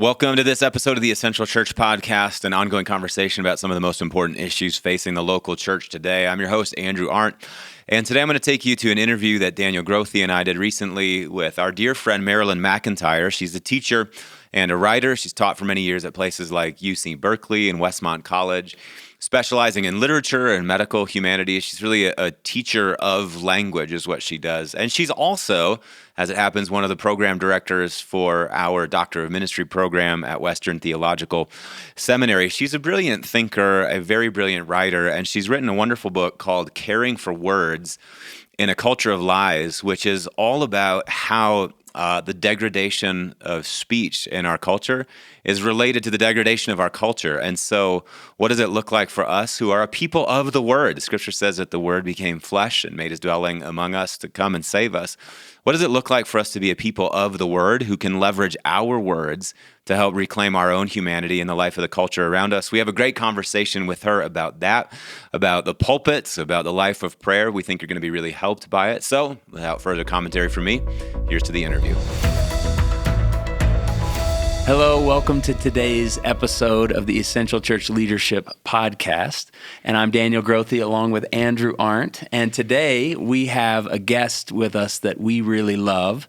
Welcome to this episode of the Essential Church Podcast, an ongoing conversation about some of the most important issues facing the local church today. I'm your host, Andrew Arndt, and today I'm going to take you to an interview that Daniel Grothe and I did recently with our dear friend Marilyn McEntyre. She's a teacher and a writer. She's taught for many years at places like UC Berkeley and Westmont College, specializing in literature and medical humanities. She's really a teacher of language is what she does. And she's also, as it happens, one of the program directors for our Doctor of Ministry program at Western Theological Seminary. She's a brilliant thinker, a very brilliant writer, and she's written a wonderful book called Caring for Words in a Culture of Lies, which is all about how the degradation of speech in our culture is related to the degradation of our culture. And so what does it look like for us who are a people of the Word? The Scripture says that the Word became flesh and made his dwelling among us to come and save us. What does it look like for us to be a people of the Word who can leverage our words to help reclaim our own humanity in the life of the culture around us? We have a great conversation with her about that, about the pulpits, about the life of prayer. We think you're going to be really helped by it. So without further commentary from me, here's to the interview. Hello, welcome to today's episode of the Essential Church Leadership Podcast. And I'm Daniel Grothe along with Andrew Arndt. And today we have a guest with us that we really love.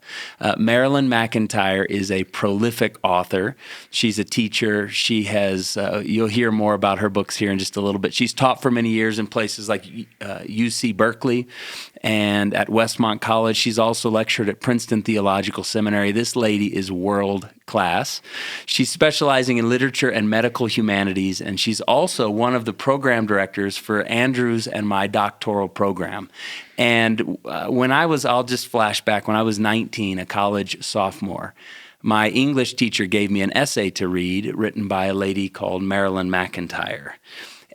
Marilyn McEntyre is a prolific author. She's a teacher. She has, you'll hear more about her books here in just a little bit. She's taught for many years in places like UC Berkeley and at Westmont College. She's also lectured at Princeton Theological Seminary. This lady is world class. She's specializing in literature and medical humanities, and she's also one of the program directors for Andrew's and my doctoral program. And I'll just flash back, when I was 19, a college sophomore, my English teacher gave me an essay to read written by a lady called Marilyn McEntyre.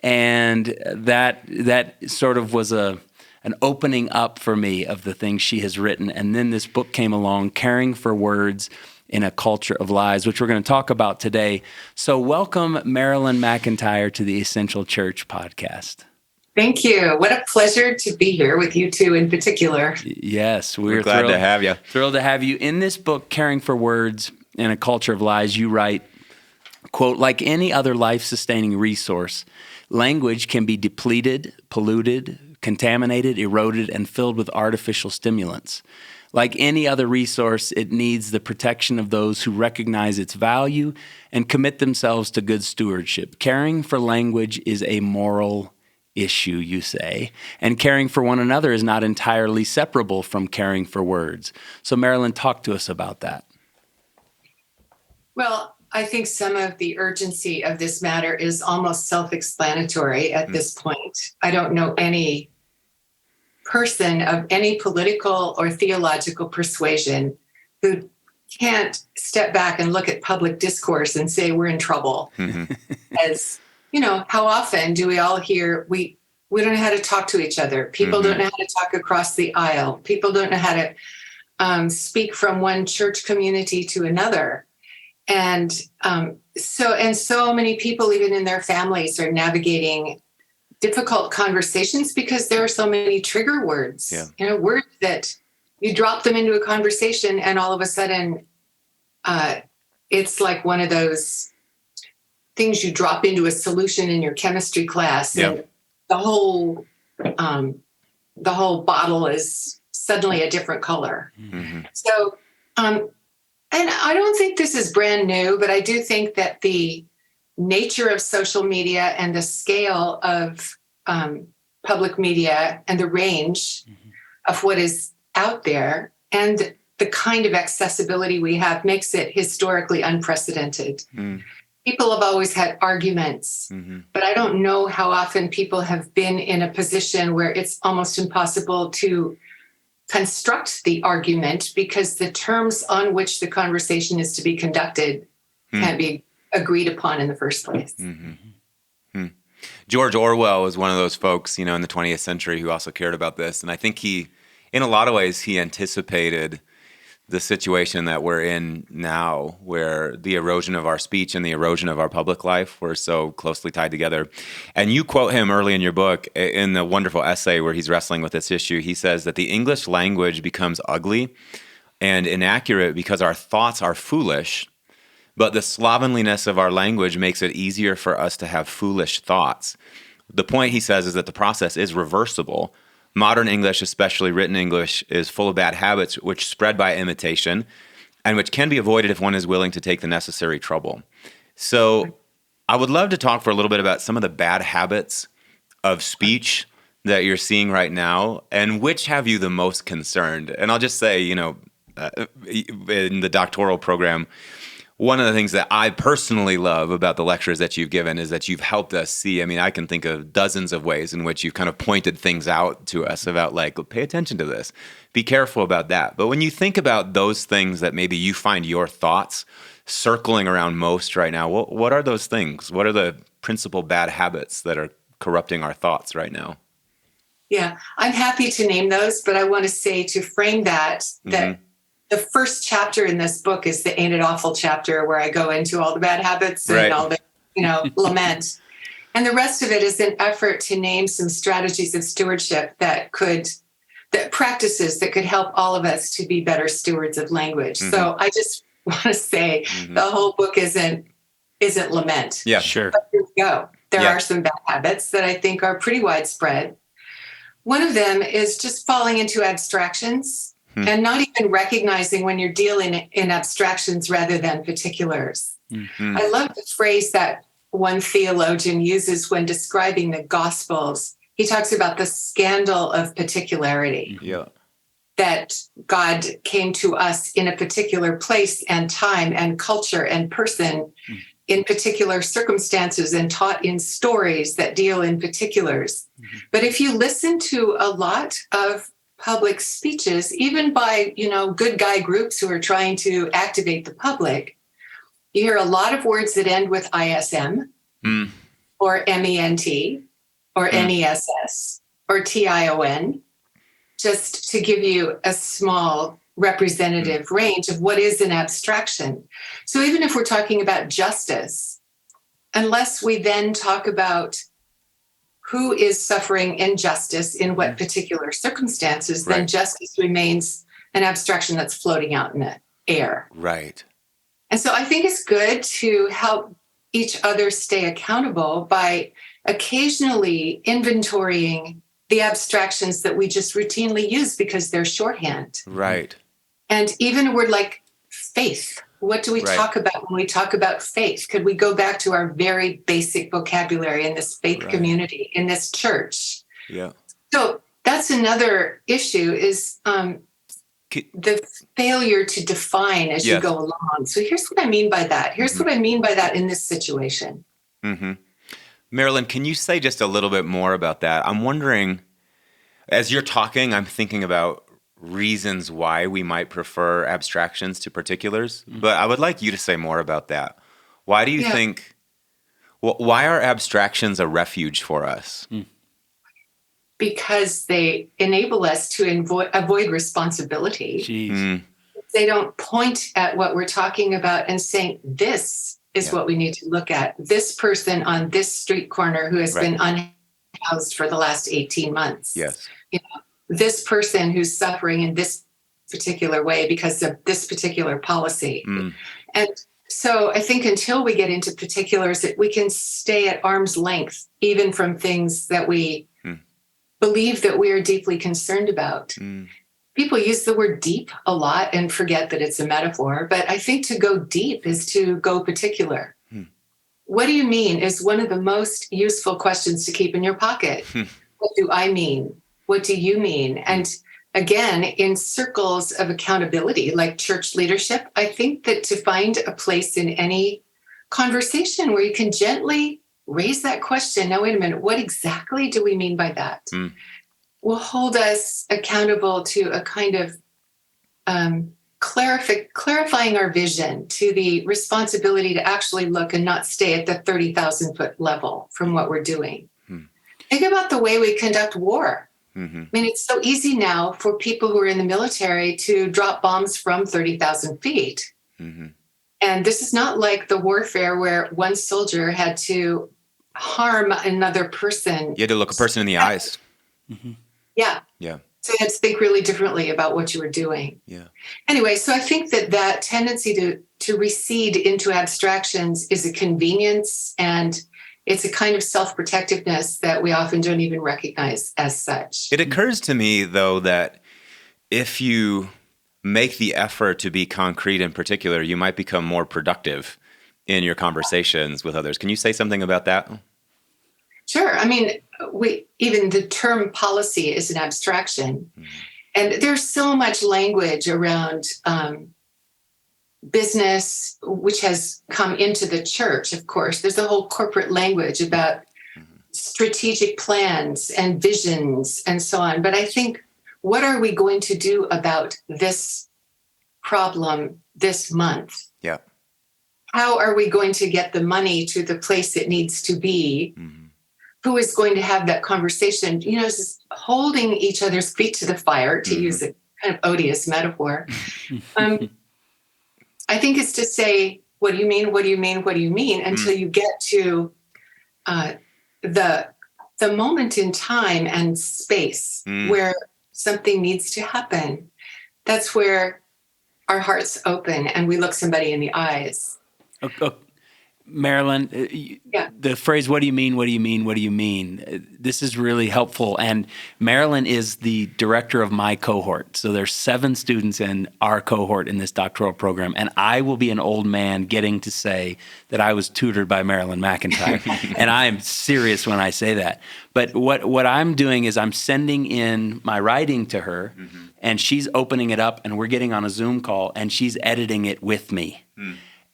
And that sort of was an opening up for me of the things she has written. And then this book came along, Caring for Words in a Culture of Lies, which we're going to talk about today. So welcome, Marilyn McEntyre, to the Essential Church Podcast. Thank you. What a pleasure to be here with you two in particular. Yes, we're glad to have you. Thrilled to have you. In this book, Caring for Words in a Culture of Lies, you write, quote, "Like any other life-sustaining resource, language can be depleted, polluted, contaminated, eroded, and filled with artificial stimulants. Like any other resource, it needs the protection of those who recognize its value and commit themselves to good stewardship. Caring for language is a moral issue," you say, "and caring for one another is not entirely separable from caring for words." So Marilyn, talk to us about that. Well, I think some of the urgency of this matter is almost self-explanatory at this point. I don't know any person of any political or theological persuasion who can't step back and look at public discourse and say we're in trouble. Mm-hmm. As you know, how often do we all hear we don't know how to talk to each other? People don't know how to talk across the aisle. People don't know how to speak from one church community to another. And so many people, even in their families, are navigating difficult conversations because there are so many trigger words, words that you drop them into a conversation and all of a sudden it's like one of those things you drop into a solution in your chemistry class. And the whole bottle is suddenly a different color. Mm-hmm. So, and I don't think this is brand new, but I do think that the nature of social media and the scale of public media and the range of what is out there and the kind of accessibility we have makes it historically unprecedented. People have always had arguments, but I don't know how often people have been in a position where it's almost impossible to construct the argument because the terms on which the conversation is to be conducted can't be agreed upon in the first place. George Orwell was one of those folks, in the 20th century who also cared about this. And I think in a lot of ways, he anticipated the situation that we're in now, where the erosion of our speech and the erosion of our public life were so closely tied together. And you quote him early in your book in the wonderful essay where he's wrestling with this issue. He says that the English language becomes ugly and inaccurate because our thoughts are foolish, but the slovenliness of our language makes it easier for us to have foolish thoughts. The point, he says, is that the process is reversible. Modern English, especially written English, is full of bad habits which spread by imitation and which can be avoided if one is willing to take the necessary trouble. So I would love to talk for a little bit about some of the bad habits of speech that you're seeing right now, and which have you the most concerned? And I'll just say, in the doctoral program, one of the things that I personally love about the lectures that you've given is that you've helped us see. I mean, I can think of dozens of ways in which you've kind of pointed things out to us about, like, pay attention to this, be careful about that. But when you think about those things that maybe you find your thoughts circling around most right now, what are those things? What are the principal bad habits that are corrupting our thoughts right now? Yeah, I'm happy to name those, but I want to say, to frame that the first chapter in this book is the Ain't It Awful chapter, where I go into all the bad habits and all the, lament. And the rest of it is an effort to name some strategies of stewardship that practices that could help all of us to be better stewards of language. So I just want to say the whole book isn't lament. Yeah, sure. But here we go. There are some bad habits that I think are pretty widespread. One of them is just falling into abstractions and not even recognizing when you're dealing in abstractions rather than particulars. I love the phrase that one theologian uses when describing the Gospels. He talks about the scandal of particularity. Yeah. That God came to us in a particular place and time and culture and person in particular circumstances and taught in stories that deal in particulars. But if you listen to a lot of public speeches, even by, good guy groups who are trying to activate the public, you hear a lot of words that end with ISM or MENT or NESS or TION, just to give you a small representative range of what is an abstraction. So even if we're talking about justice, unless we then talk about who is suffering injustice in what particular circumstances, then justice remains an abstraction that's floating out in the air. Right. And so I think it's good to help each other stay accountable by occasionally inventorying the abstractions that we just routinely use because they're shorthand. Right. And even a word like faith. What do we talk about when we talk about faith? Could we go back to our very basic vocabulary in this faith community, in this church? Yeah. So that's another issue, is the failure to define as you go along. So here's what I mean by that. Here's what I mean by that in this situation. Marilyn, can you say just a little bit more about that? I'm wondering, as you're talking, I'm thinking about reasons why we might prefer abstractions to particulars, but I would like you to say more about that. Why do you think, why are abstractions a refuge for us? Because they enable us to avoid responsibility. They don't point at what we're talking about and saying, this is what we need to look at. This person on this street corner who has been unhoused for the last 18 months. Yes. This person who's suffering in this particular way because of this particular policy. And so I think until we get into particulars, that we can stay at arm's length, even from things that we believe that we are deeply concerned about. People use the word deep a lot and forget that it's a metaphor, but I think to go deep is to go particular. What do you mean is one of the most useful questions to keep in your pocket. What do I mean? What do you mean? And again, in circles of accountability, like church leadership, I think that to find a place in any conversation where you can gently raise that question, now, wait a minute, what exactly do we mean by that? Will hold us accountable to a kind of clarifying our vision, to the responsibility to actually look and not stay at the 30,000 foot level from what we're doing. Think about the way we conduct war. I mean, it's so easy now for people who are in the military to drop bombs from 30,000 feet. And this is not like the warfare where one soldier had to harm another person. You had to look a person in the eyes. Yeah. So you had to think really differently about what you were doing. Yeah. Anyway, so I think that tendency to recede into abstractions is a convenience, and it's a kind of self-protectiveness that we often don't even recognize as such. It occurs to me, though, that if you make the effort to be concrete in particular, you might become more productive in your conversations with others. Can you say something about that? Sure. I mean, even the term policy is an abstraction. Mm-hmm. And there's so much language around business, which has come into the church, of course. There's a whole corporate language about strategic plans and visions and so on. But I think, what are we going to do about this problem this month? Yeah. How are we going to get the money to the place it needs to be? Mm-hmm. Who is going to have that conversation? Just holding each other's feet to the fire, to use a kind of odious metaphor. I think it's to say, what do you mean? What do you mean? What do you mean? Until you get to the moment in time and space where something needs to happen. That's where our hearts open and we look somebody in the eyes. Marilyn, the phrase, what do you mean, what do you mean, what do you mean? This is really helpful. And Marilyn is the director of my cohort. So there's 7 students in our cohort in this doctoral program. And I will be an old man getting to say that I was tutored by Marilyn McEntyre. And I am serious when I say that. But what I'm doing is I'm sending in my writing to her, and she's opening it up, and we're getting on a Zoom call, and she's editing it with me.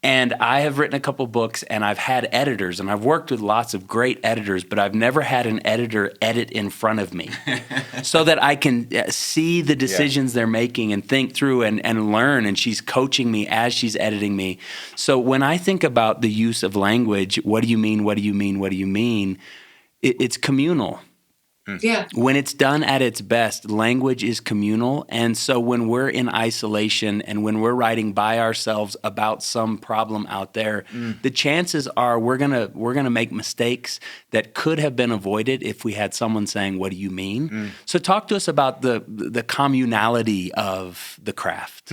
And I have written a couple books, and I've had editors, and I've worked with lots of great editors, but I've never had an editor edit in front of me so that I can see the decisions they're making and think through and learn, and she's coaching me as she's editing me. So when I think about the use of language, what do you mean, what do you mean, what do you mean, it's communal. Yeah. When it's done at its best, language is communal. And so when we're in isolation and when we're writing by ourselves about some problem out there, the chances are we're gonna make mistakes that could have been avoided if we had someone saying, what do you mean? So talk to us about the communality of the craft.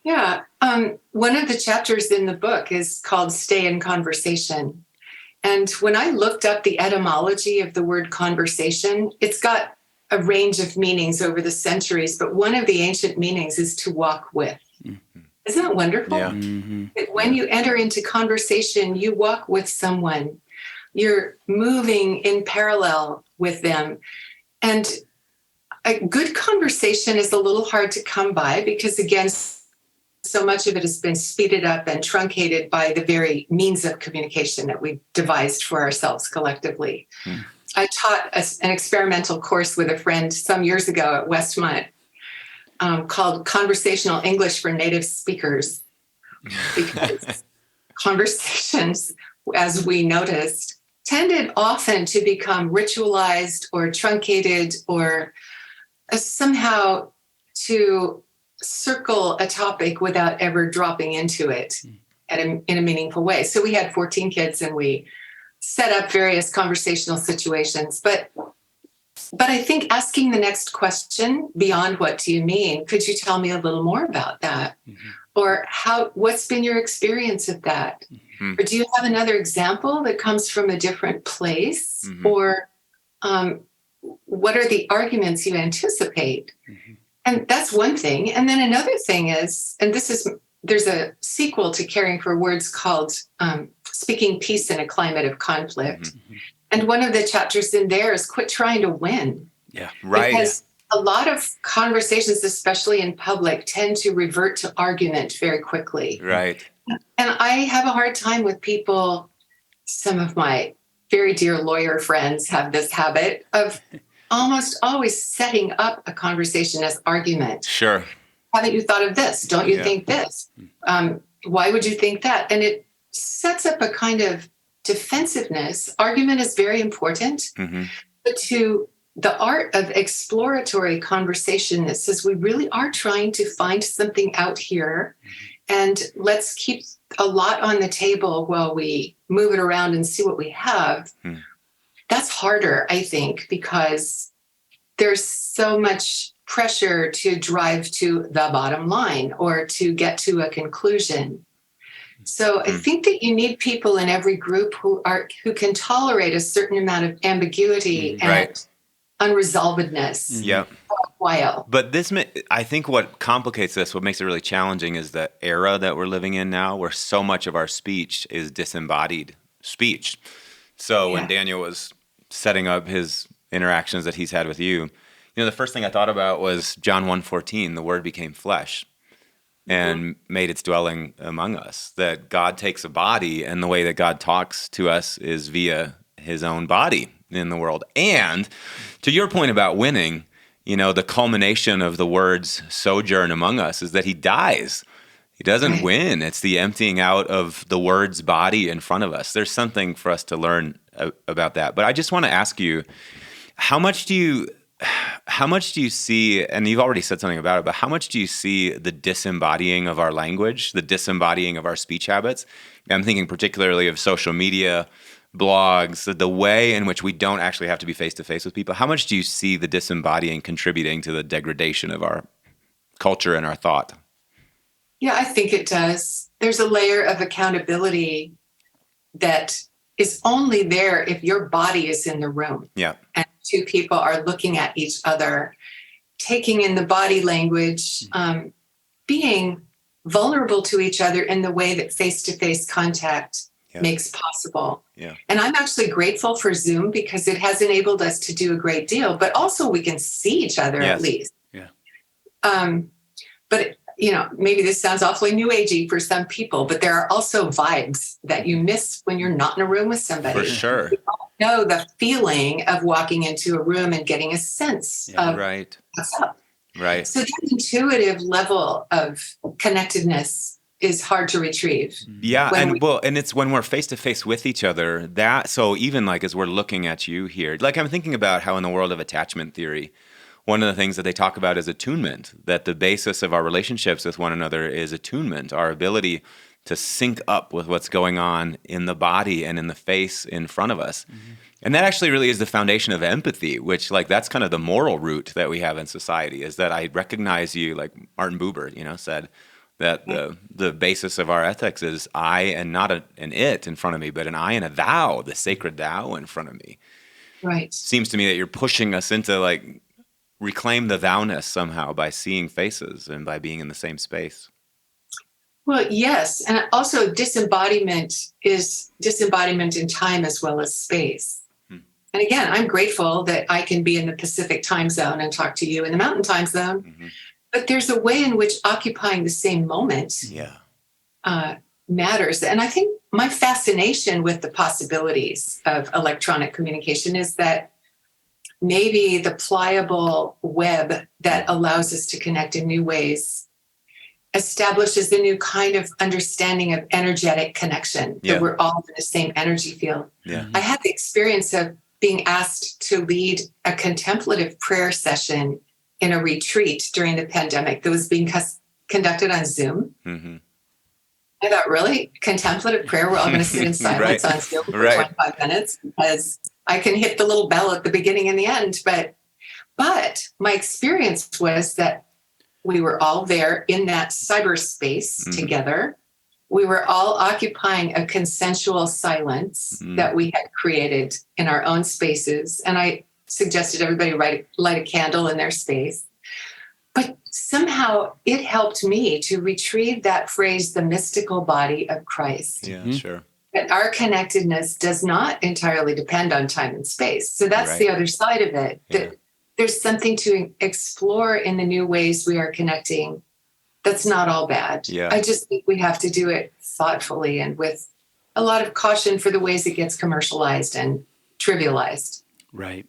Yeah. One of the chapters in the book is called Stay in Conversation. And when I looked up the etymology of the word conversation, it's got a range of meanings over the centuries, but one of the ancient meanings is to walk with. Isn't that wonderful? Yeah. When you enter into conversation, you walk with someone. You're moving in parallel with them. And a good conversation is a little hard to come by because, again, so much of it has been speeded up and truncated by the very means of communication that we've devised for ourselves collectively. I taught an experimental course with a friend some years ago at Westmont called Conversational English for Native Speakers, because conversations, as we noticed, tended often to become ritualized or truncated or somehow to circle a topic without ever dropping into it in a meaningful way. So we had 14 kids and we set up various conversational situations. But I think asking the next question beyond what do you mean? Could you tell me a little more about that? Or what's been your experience of that? Or do you have another example that comes from a different place? Or what are the arguments you anticipate? And that's one thing. And then another thing is, and there's a sequel to Caring for Words called Speaking Peace in a Climate of Conflict. And one of the chapters in there is quit trying to win. Yeah, right. Because a lot of conversations, especially in public, tend to revert to argument very quickly. Right. And I have a hard time with people. Some of my very dear lawyer friends have this habit of almost always setting up a conversation as argument. Sure. Haven't you thought of this? Don't you think this? Why would you think that? And it sets up a kind of defensiveness. Argument is very important, but to the art of exploratory conversation that says we really are trying to find something out here, and let's keep a lot on the table while we move it around and see what we have. That's harder, I think, because there's so much pressure to drive to the bottom line or to get to a conclusion. So I think that you need people in every group who can tolerate a certain amount of ambiguity and unresolvedness for a while. But I think what complicates this, what makes it really challenging, is the era that we're living in now, where so much of our speech is disembodied speech. So when Daniel was setting up his interactions that he's had with you, the first thing I thought about was John 1:14, the Word became flesh and made its dwelling among us. That God takes a body, and the way that God talks to us is via his own body in the world. And to your point about winning, the culmination of the Word's sojourn among us is that he dies. He doesn't win. It's the emptying out of the Word's body in front of us. There's something for us to learn about that. But I just want to ask you, how much do you see, and you've already said something about it, but how much do you see the disembodying of our language, the disembodying of our speech habits? I'm thinking particularly of social media, blogs, the way in which we don't actually have to be face-to-face with people. How much do you see the disembodying contributing to the degradation of our culture and our thought? Yeah, I think it does. There's a layer of accountability that is only there if your body is in the room. Yeah. And two people are looking at each other, taking in the body language, being vulnerable to each other in the way that face-to-face contact makes possible. Yeah. And I'm actually grateful for Zoom because it has enabled us to do a great deal, but also we can see each other at least. Yeah. But maybe this sounds awfully new agey for some people, but there are also vibes that you miss when you're not in a room with somebody. For sure. You know the feeling of walking into a room and getting a sense of what's up. Right. So that intuitive level of connectedness is hard to retrieve. Yeah, and it's when we're face to face with each other so even like as we're looking at you here, like I'm thinking about how in the world of attachment theory, one of the things that they talk about is attunement, that the basis of our relationships with one another is attunement, our ability to sync up with what's going on in the body and in the face in front of us. Mm-hmm. And that actually really is the foundation of empathy, which that's kind of the moral root that we have in society, is that I recognize you, like Martin Buber, said, that the basis of our ethics is I and not an it in front of me, but an I and a thou, the sacred thou in front of me. Right. Seems to me that you're pushing us into reclaim the thou-ness somehow by seeing faces and by being in the same space. Well, yes. And also disembodiment is disembodiment in time as well as space. And again, I'm grateful that I can be in the Pacific time zone and talk to you in the Mountain time zone. Mm-hmm. But there's a way in which occupying the same moment matters. And I think my fascination with the possibilities of electronic communication is that maybe the pliable web that allows us to connect in new ways establishes a new kind of understanding of energetic connection, that we're all in the same energy field. Yeah. I had the experience of being asked to lead a contemplative prayer session in a retreat during the pandemic that was being conducted on Zoom. Mm-hmm. I thought, really? Contemplative prayer? We're all going to sit in silence on Zoom for 25 minutes because I can hit the little bell at the beginning and the end. But my experience was that we were all there in that cyberspace together. We were all occupying a consensual silence that we had created in our own spaces. And I suggested everybody light a candle in their space. But somehow it helped me to retrieve that phrase, the mystical body of Christ. Yeah, sure. That our connectedness does not entirely depend on time and space. So that's the other side of it. That there's something to explore in the new ways we are connecting. That's not all bad. Yeah. I just think we have to do it thoughtfully and with a lot of caution for the ways it gets commercialized and trivialized. Right.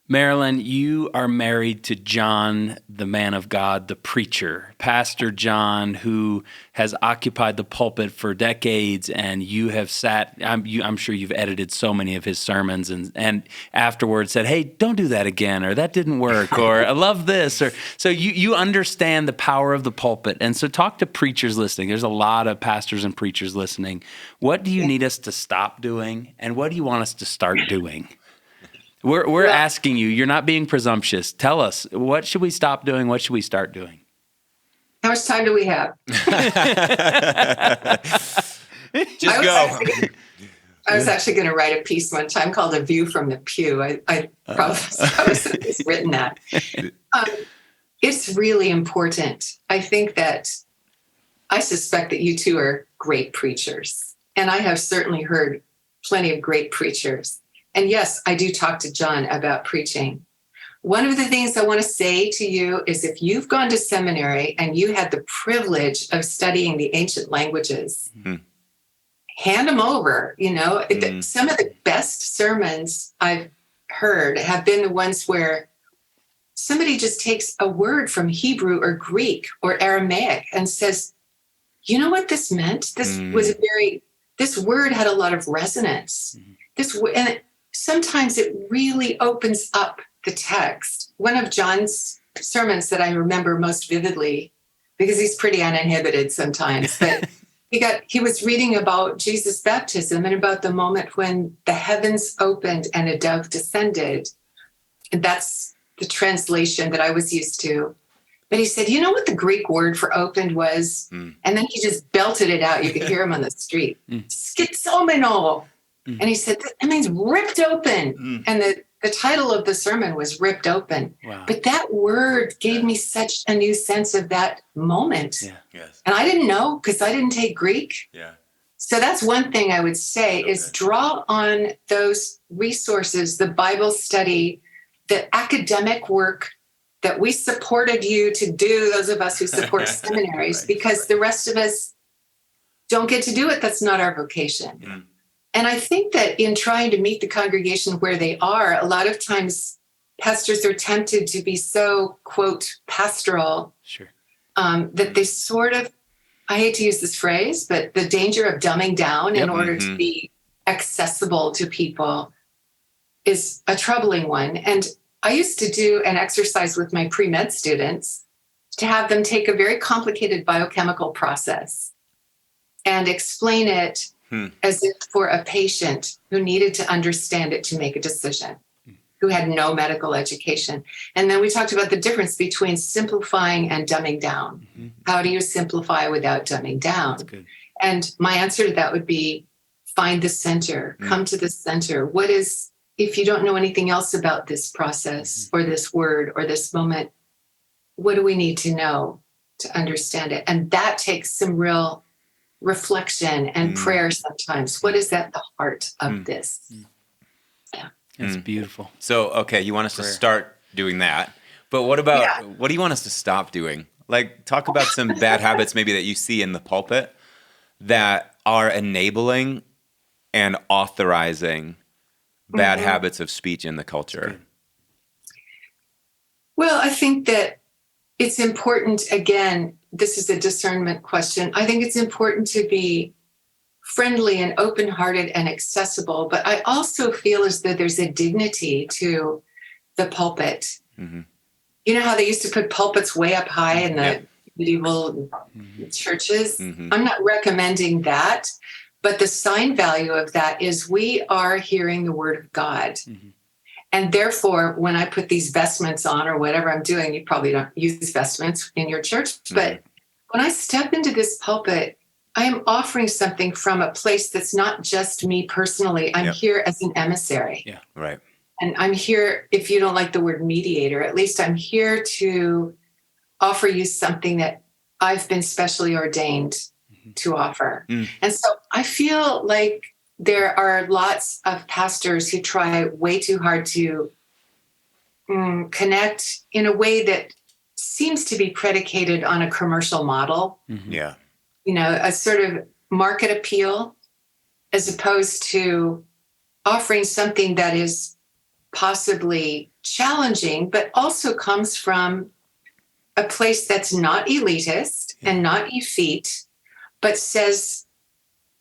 Marilyn, you are married to John, the man of God, the preacher, Pastor John, who has occupied the pulpit for decades, and you have sat, I'm sure you've edited so many of his sermons and afterwards said, hey, don't do that again, or that didn't work, or I love this. So you understand the power of the pulpit. And so talk to preachers listening. There's a lot of pastors and preachers listening. What do you need us to stop doing, and what do you want us to start doing? We're asking you. You're not being presumptuous. Tell us, what should we stop doing? What should we start doing? How much time do we have? Just go. I was actually going to write a piece one time called "A View from the Pew." I probably have written that. It's really important. I think that I suspect that you two are great preachers, and I have certainly heard plenty of great preachers. And yes, I do talk to John about preaching. One of the things I want to say to you is if you've gone to seminary and you had the privilege of studying the ancient languages, hand them over. Some of the best sermons I've heard have been the ones where somebody just takes a word from Hebrew or Greek or Aramaic and says, you know what this meant? This word had a lot of resonance. And sometimes it really opens up the text. One of John's sermons that I remember most vividly, because he's pretty uninhibited sometimes, but he was reading about Jesus' baptism and about the moment when the heavens opened and a dove descended. And that's the translation that I was used to. But he said, you know what the Greek word for opened was? And then he just belted it out. You could hear him on the street. Schizomeno. And he said, that means ripped open. And the title of the sermon was Ripped Open. Wow. But that word gave me such a new sense of that moment. Yeah. Yes. And I didn't know because I didn't take Greek. Yeah. So that's one thing I would say is draw on those resources, the Bible study, the academic work that we supported you to do, those of us who support seminaries, because the rest of us don't get to do it. That's not our vocation. And I think that in trying to meet the congregation where they are, a lot of times pastors are tempted to be so, quote, pastoral, that they sort of, I hate to use this phrase, but the danger of dumbing down in order to be accessible to people is a troubling one. And I used to do an exercise with my pre-med students to have them take a very complicated biochemical process and explain it as if for a patient who needed to understand it to make a decision, who had no medical education. And then we talked about the difference between simplifying and dumbing down. How do you simplify without dumbing down? That's good. And my answer to that would be find the center, come to the center. What is, if you don't know anything else about this process or this word or this moment, what do we need to know to understand it? And that takes some real reflection and prayer sometimes. What is at the heart of this? Yeah. It's beautiful. So, okay, you want us to start doing that. But what about, what do you want us to stop doing? Like, talk about some bad habits maybe that you see in the pulpit that are enabling and authorizing bad habits of speech in the culture. Well, I think that it's important, again, this is a discernment question. I think it's important to be friendly and open-hearted and accessible, but I also feel as though there's a dignity to the pulpit. You know how they used to put pulpits way up high in the medieval churches? I'm not recommending that, but the sign value of that is we are hearing the word of God. And therefore, when I put these vestments on or whatever I'm doing, you probably don't use vestments in your church, but when I step into this pulpit, I am offering something from a place that's not just me personally. I'm here as an emissary. Yeah, right. And I'm here, if you don't like the word mediator, at least I'm here to offer you something that I've been specially ordained to offer. And so I feel like there are lots of pastors who try way too hard to connect in a way that seems to be predicated on a commercial model. Yeah. You know, a sort of market appeal, as opposed to offering something that is possibly challenging, but also comes from a place that's not elitist and not effete, but says,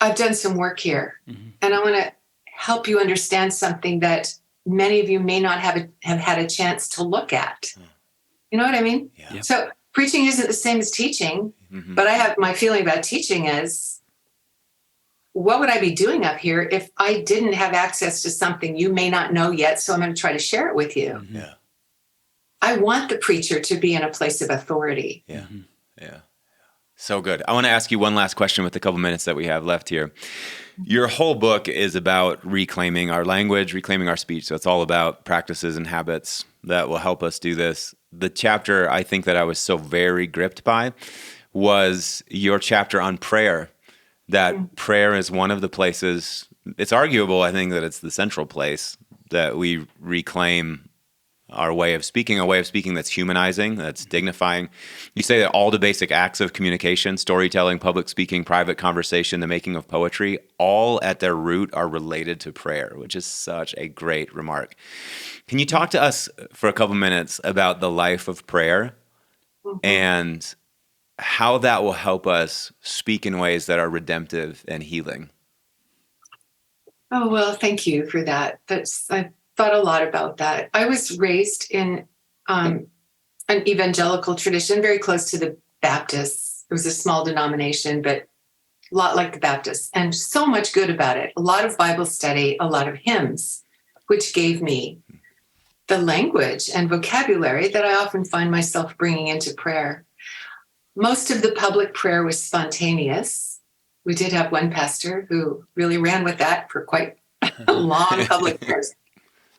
I've done some work here, and I want to help you understand something that many of you may not have had a chance to look at. You know what I mean? Yeah. So preaching isn't the same as teaching, but I have my feeling about teaching is what would I be doing up here if I didn't have access to something you may not know yet? So I'm going to try to share it with you. Mm-hmm. Yeah. I want the preacher to be in a place of authority. Yeah. Mm-hmm. Yeah. So good. I want to ask you one last question with the couple minutes that we have left here. Your whole book is about reclaiming our language, reclaiming our speech. So it's all about practices and habits that will help us do this. The chapter I think that I was so very gripped by was your chapter on prayer, that prayer is one of the places, it's arguable, I think, that it's the central place that we reclaim our way of speaking, a way of speaking that's humanizing, that's dignifying. You say that all the basic acts of communication, storytelling, public speaking, private conversation, the making of poetry, all at their root are related to prayer, which is such a great remark. Can you talk to us for a couple minutes about the life of prayer and how that will help us speak in ways that are redemptive and healing? Oh, well, thank you for that. I thought a lot about that. I was raised in an evangelical tradition, very close to the Baptists. It was a small denomination, but a lot like the Baptists, and so much good about it. A lot of Bible study, a lot of hymns, which gave me the language and vocabulary that I often find myself bringing into prayer. Most of the public prayer was spontaneous. We did have one pastor who really ran with that for quite long public prayers.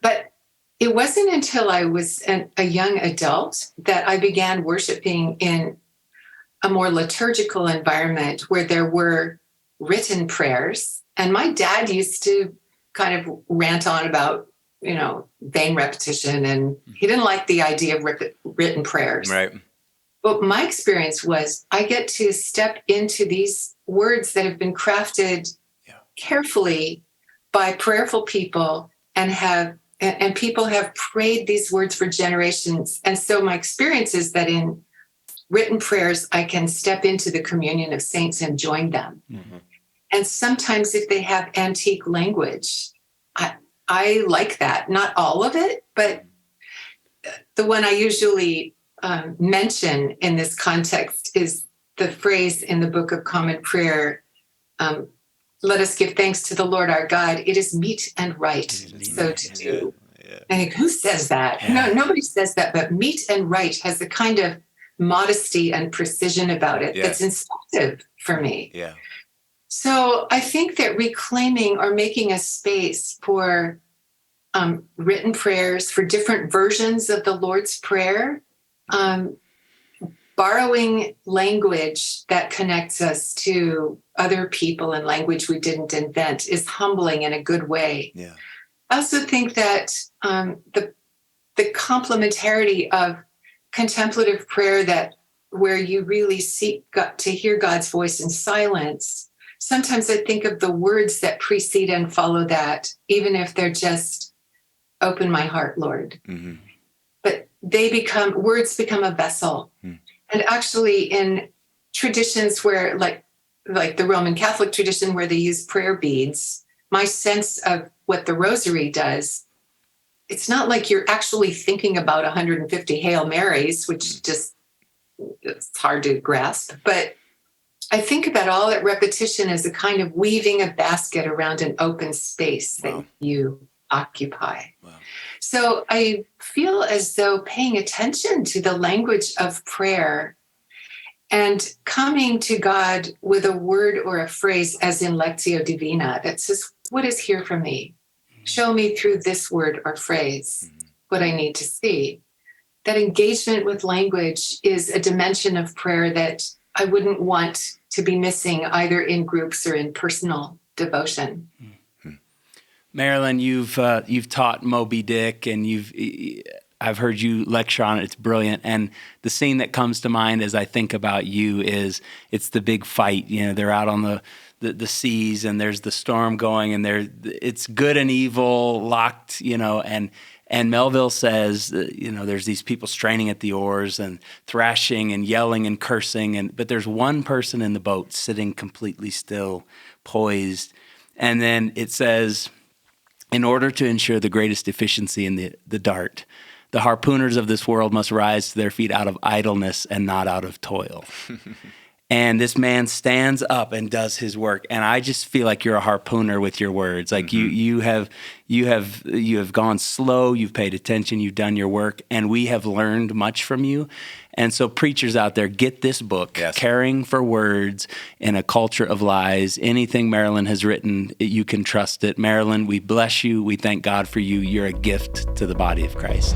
But it wasn't until I was a young adult that I began worshiping in a more liturgical environment where there were written prayers. And my dad used to kind of rant on about, vain repetition, and he didn't like the idea of written prayers. Right. But my experience was I get to step into these words that have been crafted carefully by prayerful people and people have prayed these words for generations. And so my experience is that in written prayers, I can step into the communion of saints and join them. Mm-hmm. And sometimes if they have antique language, I like that. Not all of it, but the one I usually mention in this context is the phrase in the Book of Common Prayer, let us give thanks to the Lord our God. It is meet and right so to do. Yeah. I think, who says that? Yeah. No, nobody says that, but meet and right has a kind of modesty and precision about it that's instructive for me. Yeah. So I think that reclaiming or making a space for written prayers, for different versions of the Lord's Prayer, borrowing language that connects us to other people and language we didn't invent is humbling in a good way. Yeah. I also think that the complementarity of contemplative prayer, where you really seek to hear God's voice in silence, sometimes I think of the words that precede and follow that, even if they're just, open my heart, Lord. Mm-hmm. But words become a vessel. Mm. And actually in traditions where like the Roman Catholic tradition where they use prayer beads, my sense of what the rosary does, it's not like you're actually thinking about 150 Hail Marys, which just, it's hard to grasp. But I think about all that repetition as a kind of weaving a basket around an open space that you occupy. Wow. So I feel as though paying attention to the language of prayer and coming to God with a word or a phrase, as in Lectio Divina, that says, what is here for me? Show me through this word or phrase what I need to see. That engagement with language is a dimension of prayer that I wouldn't want to be missing either in groups or in personal devotion. Marilyn, you've taught Moby Dick, and I've heard you lecture on it. It's brilliant. And the scene that comes to mind as I think about you is it's the big fight. They're out on the seas, and there's the storm going, and it's good and evil locked. And Melville says, there's these people straining at the oars and thrashing and yelling and cursing, but there's one person in the boat sitting completely still, poised. And then it says, in order to ensure the greatest efficiency in the dart, the harpooners of this world must rise to their feet out of idleness and not out of toil. And this man stands up and does his work, and I just feel like you're a harpooner with your words. Like you have gone slow, you've paid attention, you've done your work, and we have learned much from you. And so, preachers out there, get this book, Yes. Caring for Words in a Culture of Lies. Anything Marilyn has written, you can trust it. Marilyn, we bless you. We thank God for you. You're a gift to the body of Christ.